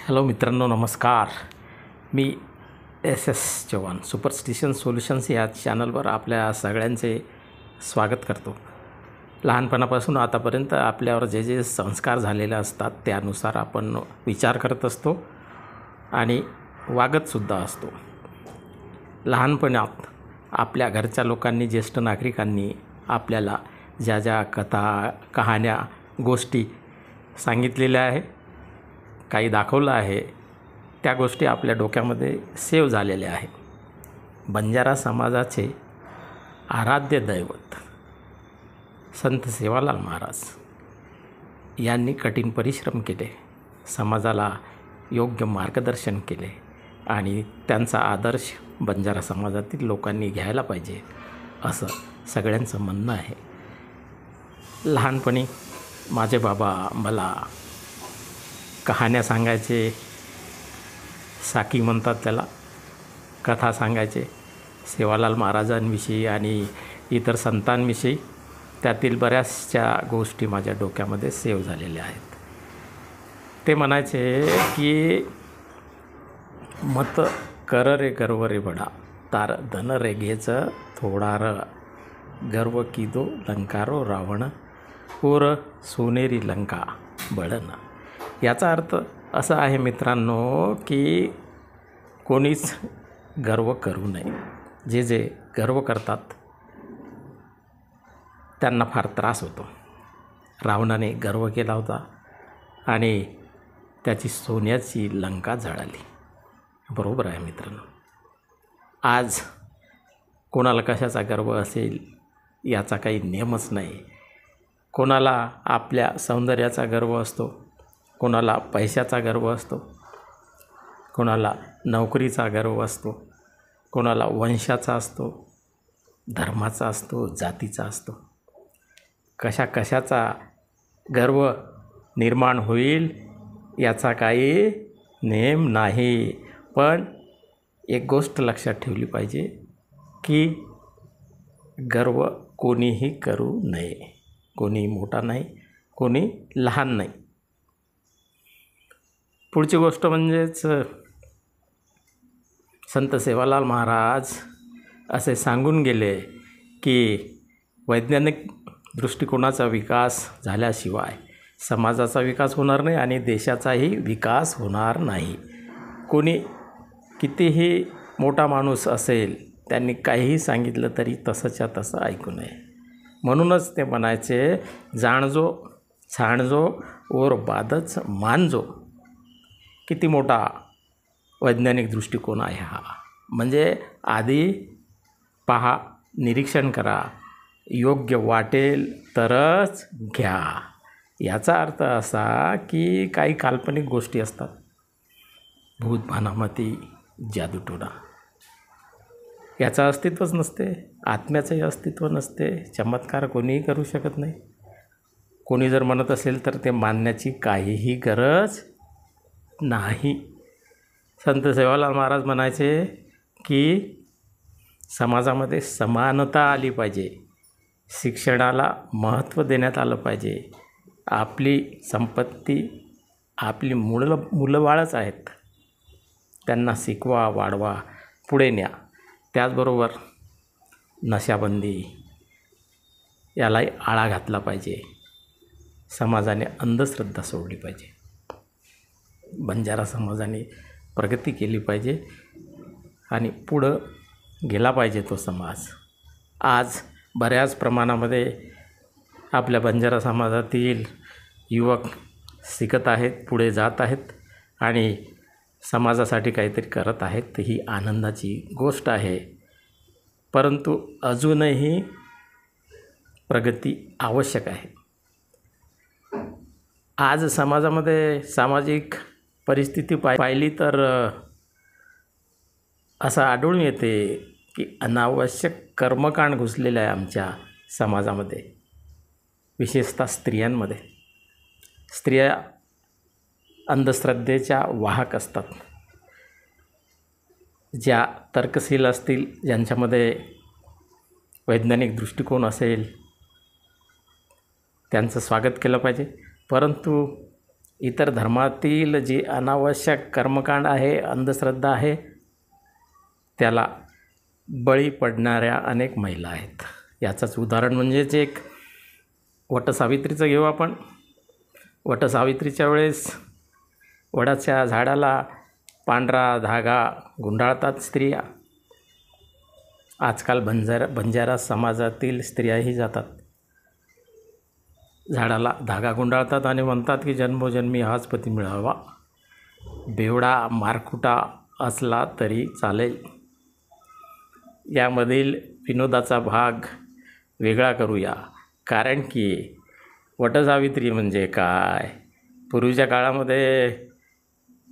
Hello मित्रांनो, नमस्कार. मी S Chavan superstition solutions या चॅनलवर आपल्या सगळ्यांचे स्वागत करतो. लहानपणापासून आतापर्यंत आपल्यावर जे जे संस्कार झालेले असतात त्यानुसार आपण विचार करत असतो आणि वागतसुद्धा असतो. लहानपणात आपल्या घरच्या लोकांनी, ज्येष्ठ नागरिकांनी आपल्याला ज्या ज्या कथा, कहाण्या, गोष्टी सांगितलेल्या आहे, काही दाखवलं आहे, त्या गोष्टी आपल्या डोक्यामध्ये सेव्ह झालेल्या आहे. बंजारा समाजाचे आराध्य दैवत संत सेवालाल महाराज यांनी कठीण परिश्रम केले, समाजाला योग्य मार्गदर्शन केले आणि त्यांचा आदर्श बंजारा समाजातील लोकांनी घ्यायला पाहिजे असं सगळ्यांचं म्हणणं आहे. लहानपणी माझे बाबा मला कहाण्या सांगायचे, साकी म्हणतात त्याला, कथा सांगायचे सेवालाल महाराजांविषयी आणि इतर संतांविषयी. त्यातील बऱ्याचशा गोष्टी माझ्या डोक्यामध्ये सेव्ह झालेल्या आहेत. ते म्हणायचे की मत कर रे गर्व रे बडा, तार धन रे घ्यायचं थोडा र, गर्व की दो लंकारो रावण, पूर सोनेरी लंका बळण. याचा अर्थ असा आहे मित्रांनो की कोणीच गर्व करू नये. जे जे गर्व करतात त्यांना फार त्रास होतो. रावणाने गर्व केला होता आणि त्याची सोन्याची लंका जळाली. बरोबर आहे मित्रांनो. आज कोणाला कशाचा गर्व असेल याचा काही नियमच नाही. कोणाला आपल्या सौंदर्याचा गर्व असतो, कोणाला पैशाचा गर्व असतो, कोणाला नोकरीचा गर्व असतो, कोणाला वंशाचा असतो, धर्माचा असतो, जातीचा असतो. कशाचा गर्व निर्माण होईल याचा काही नेम नाही. पण एक गोष्ट लक्षात ठेवली पाहिजे की गर्व कोणीही करू नये. कोणी मोठा नाही, कोणी लहान नाही. पुढची गोष्ट म्हणजेच संत सेवालाल महाराज असे सांगून गेले की वैज्ञानिक दृष्टिकोनाचा विकास झाल्याशिवाय समाजाचा विकास होणार नाही आणि देशाचाही विकास होणार नाही. कोणी कितीही मोठा माणूस असेल, त्यांनी काहीही सांगितलं तरी तसंच्या तसं ऐकू नये. म्हणूनच ते म्हणायचे, जाणजो छाणजो और बादच मानजो. किती मोठा वैज्ञानिक दृष्टिकोन आहे हा. म्हणजे आधी पहा, निरीक्षण करा, योग्य वाटेल तरच घ्या. याचा अर्थ असा की काही काल्पनिक गोष्टी असतात, भूत भानामती, जादूटोणा, याचं अस्तित्वच नसते, आत्म्याचंही अस्तित्व नसते. चमत्कार कोणीही करू शकत नाही. कोणी जर म्हणत असेल तर ते मानण्याची काहीही गरज नाही. संत सेवालाल महाराज म्हणायचे की समाजामध्ये समानता आली पाहिजे, शिक्षणाला महत्त्व देण्यात आलं पाहिजे. आपली संपत्ती आपली मुलं बाळच आहेत, त्यांना शिकवा, वाढवा, पुढे न्या. त्याचबरोबर नशाबंदी यालाही आळा घातला पाहिजे. समाजाने अंधश्रद्धा सोडली पाहिजे. बंजारा समाजाने प्रगती केली पाहिजे आणि पुढं गेला पाहिजे तो समाज. आज बऱ्याच प्रमाणामध्ये आपल्या बंजारा समाजातील युवक शिकत आहेत, पुढे जात आहेत आणि समाजासाठी काहीतरी करत आहेत. ही आनंदाची गोष्ट आहे. परंतु अजूनही प्रगती आवश्यक आहे. आज समाजामध्ये सामाजिक परिस्थिती पाहिली तर असं आढळून येते की अनावश्यक कर्मकांड घुसलेलं आहे आमच्या समाजामध्ये, विशेषतः स्त्रियांमध्ये. स्त्रिया अंधश्रद्धेच्या वाहक असतात. ज्या तर्कशील असतील, ज्यांच्यामध्ये वैज्ञानिक दृष्टिकोन असेल, त्यांचं स्वागत केलं पाहिजे. परंतु इतर धर्मातील जी अनावश्यक कर्मकांड आहे, अंधश्रद्धा आहे, त्याला बळी पडणाऱ्या अनेक महिला आहेत. याचंच उदाहरण म्हणजेच एक वटसावित्रीचं घेऊ आपण. वटसावित्रीच्या वेळेस वडाच्या झाडाला पांढरा धागा गुंडाळतात स्त्रिया. आजकाल बंजारा समाजातील स्त्रियाही जातात, झाडाला धागा गुंडाळतात आणि म्हणतात की जन्मोजन्मी हाच पती मिळावा. बेवडा मारकुटा असला तरी चालेल. यामधील विनोदाचा भाग वेगळा करूया. कारण की वटसावित्री म्हणजे काय, पूर्वीच्या काळामध्ये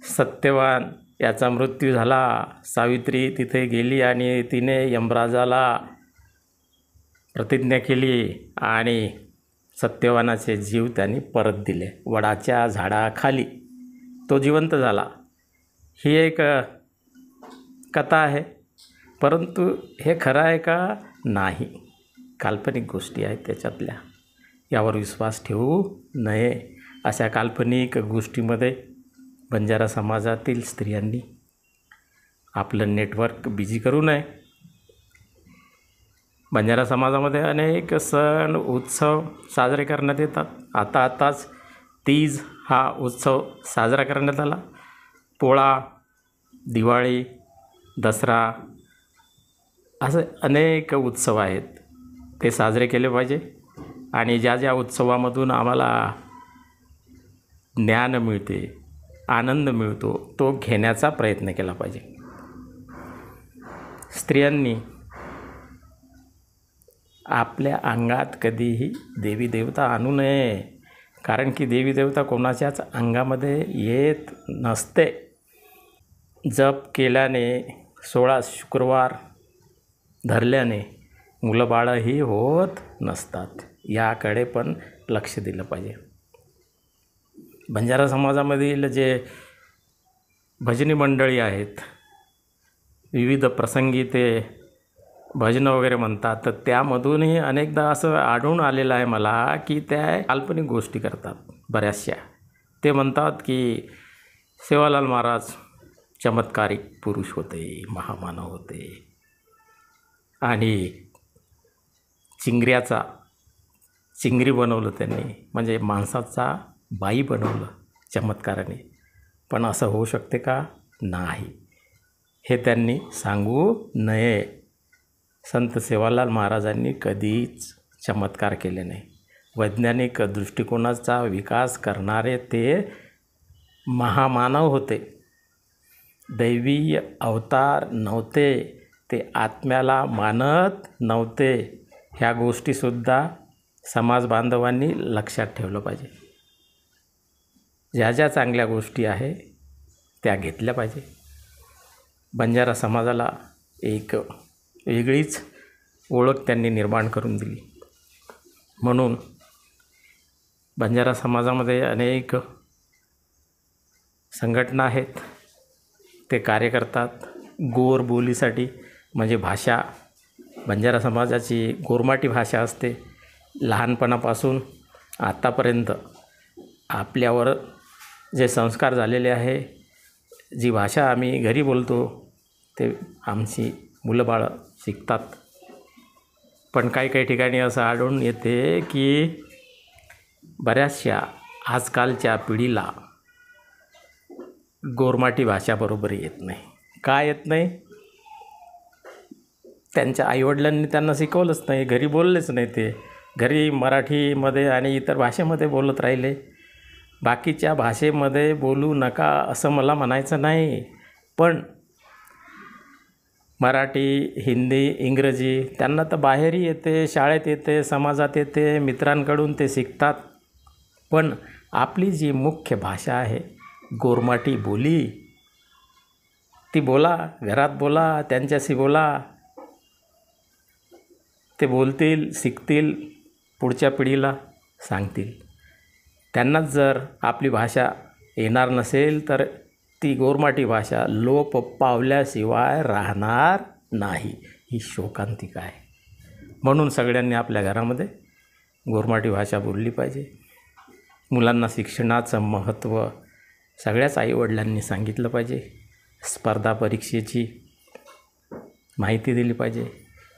सत्यवान याचा मृत्यू झाला. सावित्री तिथे गेली आणि तिने यमराजाला प्रतिज्ञा केली आणि सत्यवानाचे जीव त्यांनी परत दिले वडाच्या झाडाखाली. तो जिवंत झाला. ही एक कथा आहे, परंतु हे खरं आहे का? नाही, काल्पनिक गोष्टी आहेत त्याच्यातल्या. यावर विश्वास ठेवू नये. अशा काल्पनिक गोष्टीमध्ये बंजारा समाजातील स्त्रियांनी आपलं नेटवर्क बिझी करू नये. बंजारा समाजामध्ये अनेक सण उत्सव साजरे करण्यात येतात. आताच तीज हा उत्सव साजरा करण्यात आला. पोळा, दिवाळी, दसरा असे अनेक उत्सव आहेत, ते साजरे केले पाहिजे. आणि ज्या ज्या उत्सवामधून आम्हाला ज्ञान मिळते, आनंद मिळतो, तो घेण्याचा प्रयत्न केला पाहिजे. स्त्रियांनी आपल्या अंगात कधीही देवी देवता आणू नये. कारण की देवी देवता कोणाच्याच अंगामध्ये येत नसते. जप केल्याने, 16 शुक्रवार धरल्याने मुलं बाळंही होत नसतात. याकडे पण लक्ष दिलं पाहिजे. बंजारा समाजामधील जे भजनी मंडळी आहेत, विविध प्रसंगी ते भजनं वगैरे म्हणतात, तर त्यामधूनही अनेकदा असं आढळून आलेलं आहे मला की त्या काल्पनिक गोष्टी करतात बऱ्याचशा. ते म्हणतात की सेवालाल महाराज चमत्कारिक पुरुष होते, महामानव होते आणि चिंगरी बनवलं त्यांनी, म्हणजे माणसाचा बाई बनवलं चमत्काराने. पण असं होऊ शकते का? नाही, हे त्यांनी सांगू नये. संत सेवालाल महाराजांनी कधीच चमत्कार केले नाही. वैज्ञानिक दृष्टिकोनाचा विकास करणारे ते महामानव होते. दैवीय अवतार नव्हते. ते आत्म्याला मानत नव्हते. ह्या गोष्टीसुद्धा समाज बांधवांनी लक्षात ठेवलं पाहिजे. ज्या ज्या चांगल्या गोष्टी आहे त्या घेतल्या पाहिजे. बंजारा समाजाला एक वेगळीच ओळख त्यांनी निर्माण करून दिली. म्हणून बंजारा समाजामध्ये अनेक संघटना आहेत, ते कार्य करतात गोर बोलीसाठी. म्हणजे भाषा, बंजारा समाजाची गोरमाटी भाषा असते. लहानपणापासून आतापर्यंत आपल्यावर जे संस्कार झालेले आहे, जी भाषा आम्ही घरी बोलतो ते आमची मुलं बाळं शिकतात. पण काही ठिकाणी असं आढळून येते की बऱ्याचशा आजकालच्या पिढीला गोरमाटी भाषा बरोबर येत नाही. का येत नाही? त्यांच्या आईवडिलांनी त्यांना शिकवलंच नाही, घरी बोललेच नाही. ते घरी मराठीमध्ये आणि इतर भाषेमध्ये बोलत राहिले. बाकीच्या भाषेमध्ये बोलू नका असं मला म्हणायचं नाही, पण मराठी, हिंदी, इंग्रजी त्यांना तर बाहेरही येते, शाळेत येते, समाजात येते, मित्रांकडून ते शिकतात. पण आपली जी मुख्य भाषा आहे गोरमाटी बोली, ती बोला, घरात बोला, त्यांच्याशी बोला. ते बोलतील, शिकतील, पुढच्या पिढीला सांगतील. त्यांनाच जर आपली भाषा येणार नसेल तर ती गोरमाटी भाषा लोप पावल्याशिवाय राहणार नाही. ही शोकांतिका आहे. म्हणून सगळ्यांनी आपल्या घरामध्ये गोरमाटी भाषा बोलली पाहिजे. मुलांना शिक्षणाचं महत्त्व सगळ्याच आईवडिलांनी सांगितलं पाहिजे. स्पर्धा परीक्षेची माहिती दिली पाहिजे.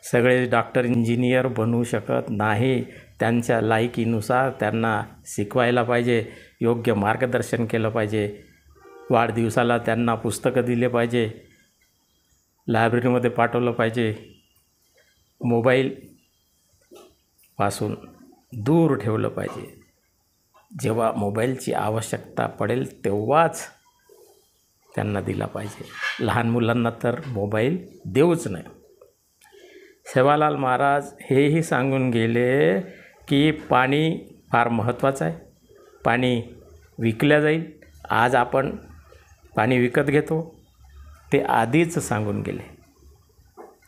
सगळे डॉक्टर इंजिनियर बनवू शकत नाही, त्यांच्या लायकीनुसार त्यांना शिकवायला पाहिजे, योग्य मार्गदर्शन केलं पाहिजे. वाढदिवसाला त्यांना पुस्तकं दिले पाहिजे, लायब्ररीमध्ये पाठवलं पाहिजे. मोबाईलपासून दूर ठेवलं पाहिजे. जेव्हा मोबाईलची आवश्यकता पडेल तेव्हाच त्यांना दिला पाहिजे. लहान मुलांना तर मोबाईल देऊच नाही. सेवालाल महाराज हेही सांगून गेले की पाणी फार महत्त्वाचं आहे, पाणी विकलं जाईल. आज आपण पाणी विकत घेतो, ते आधीच सांगून गेले.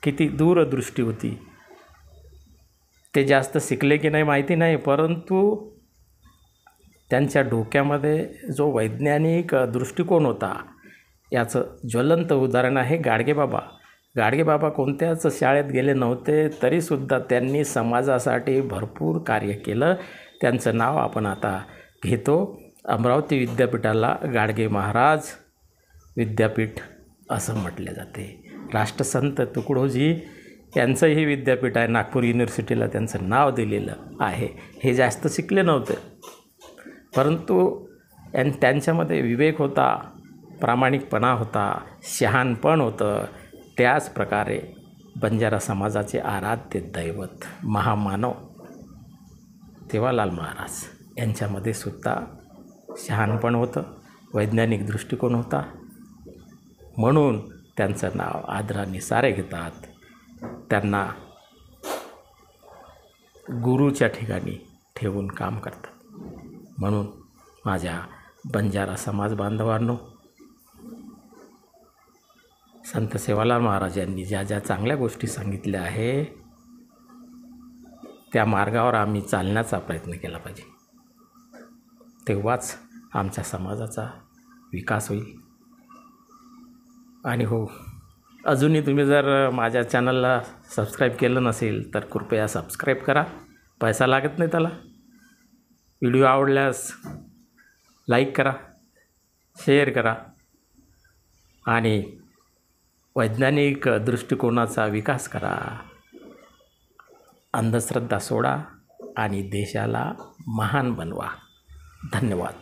किती दूरदृष्टी होती. ते जास्त शिकले की नाही माहिती नाही, परंतु त्यांच्या डोक्यामध्ये जो वैज्ञानिक दृष्टिकोन होता याचं ज्वलंत उदाहरण आहे गाडगेबाबा. गाडगेबाबा कोणत्याच शाळेत गेले नव्हते, तरीसुद्धा त्यांनी समाजासाठी भरपूर कार्य केलं. त्यांचं नाव आपण आता घेतो. अमरावती विद्यापीठाला गाडगे महाराज विद्यापीठ असं म्हटले जाते. राष्ट्रसंत तुकडोजी यांचंही विद्यापीठ आहे, नागपूर युनिव्हर्सिटीला त्यांचं नाव दिलेलं आहे. हे जास्त शिकले नव्हते, परंतु त्यांच्यामध्ये विवेक होता, प्रामाणिकपणा होता, शहाणपण होतं. त्याच प्रकारे बंजारा समाजाचे आराध्य दैवत महामानव सेवालाल महाराज यांच्यामध्ये सुद्धा शहाणपण होतं, वैज्ञानिक दृष्टिकोन होता. म्हणून त्यांचं नाव आदराने सारे घेतात. त्यांना गुरुच्या ठिकाणी ठेवून काम करतात. म्हणून माझ्या बंजारा समाज बांधवांनो, संत सेवालाल महाराज यांनी ज्या ज्या चांगल्या गोष्टी सांगितल्या आहे त्या मार्गावर आम्ही चालण्याचा प्रयत्न केला पाहिजे. तेव्हाच आमच्या समाजाचा विकास होईल. आणि हो, अजूनही तुम्ही जर माझ्या चॅनलला सबस्क्राईब केलं नसेल तर कृपया सबस्क्राईब करा. पैसा लागत नाही त्याला. व्हिडिओ आवडल्यास लाईक करा, शेअर करा आणि वैज्ञानिक दृष्टिकोनाचा विकास करा. अंधश्रद्धा सोडा आणि देशाला महान बनवा. धन्यवाद.